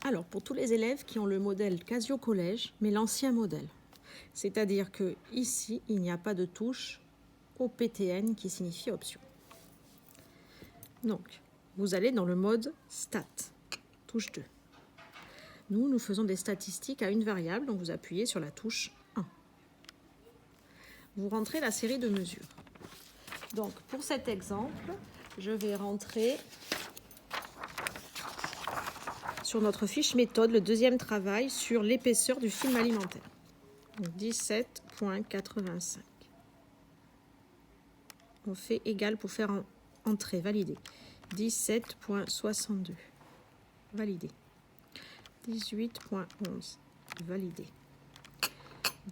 Alors, pour tous les élèves qui ont le modèle Casio Collège, mais l'ancien modèle, c'est-à-dire que ici, il n'y a pas de touche OPTN qui signifie option. Donc, vous allez dans le mode Stat, touche 2. Nous faisons des statistiques à une variable, donc vous appuyez sur la touche 1. Vous rentrez la série de mesures. Donc, pour cet exemple, je vais rentrer sur notre fiche méthode le deuxième travail sur l'épaisseur du film alimentaire. 17,85. On fait égal pour faire entrer, validé. 17,62. Validé. 18,11. Validé.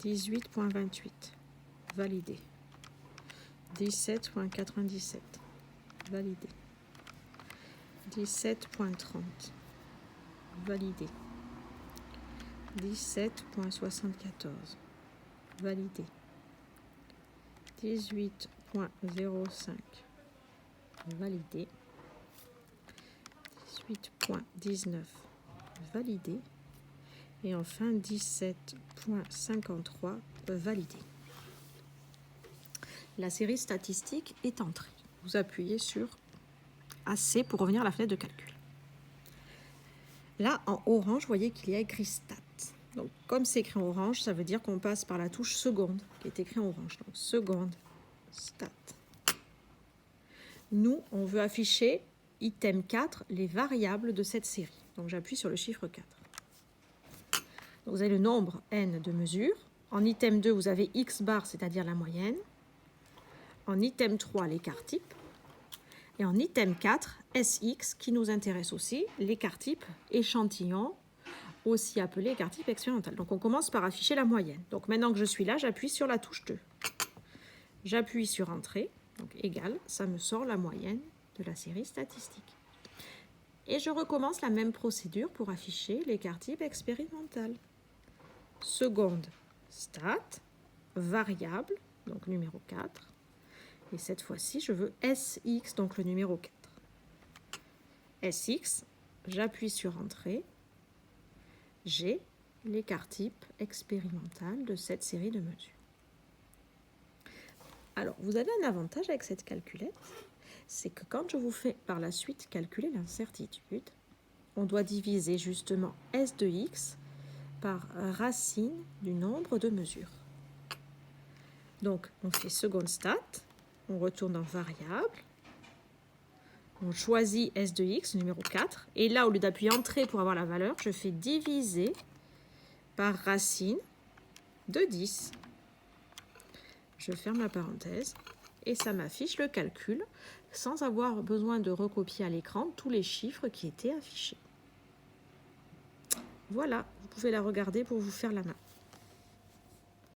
18,28. Validé. 17,97. Validé. 17,30. Validé. 17,74. Validé. 18,05. Validé. 18,19. Validé. Et enfin 17,53. Validé. La série statistique est entrée. Vous appuyez sur AC pour revenir à la fenêtre de calcul. Là, en orange, vous voyez qu'il y a écrit Stat. Donc, comme c'est écrit en orange, ça veut dire qu'on passe par la touche seconde, qui est écrit en orange. Donc, seconde, Stat. Nous, on veut afficher, item 4, les variables de cette série. Donc, j'appuie sur le chiffre 4. Donc, vous avez le nombre n de mesures. En item 2, vous avez x bar, c'est-à-dire la moyenne. En item 3, l'écart type. Et en item 4, SX, qui nous intéresse aussi, l'écart type échantillon, aussi appelé écart type expérimental. Donc, on commence par afficher la moyenne. Donc, maintenant que je suis là, j'appuie sur la touche 2. J'appuie sur Entrée, donc égal, ça me sort la moyenne de la série statistique. Et je recommence la même procédure pour afficher l'écart type expérimental. Seconde, stat, variable, donc numéro 4. Et cette fois-ci, je veux SX, donc le numéro 4. SX, j'appuie sur Entrée. J'ai l'écart type expérimental de cette série de mesures. Alors, vous avez un avantage avec cette calculette, c'est que quand je vous fais par la suite calculer l'incertitude, on doit diviser justement S de X par racine du nombre de mesures. Donc, on fait seconde stat, on retourne en variable, on choisit S de X, numéro 4, et là, au lieu d'appuyer Entrée pour avoir la valeur, je fais diviser par racine de 10. Je ferme la parenthèse et ça m'affiche le calcul sans avoir besoin de recopier à l'écran tous les chiffres qui étaient affichés. Voilà, vous pouvez la regarder pour vous faire la main.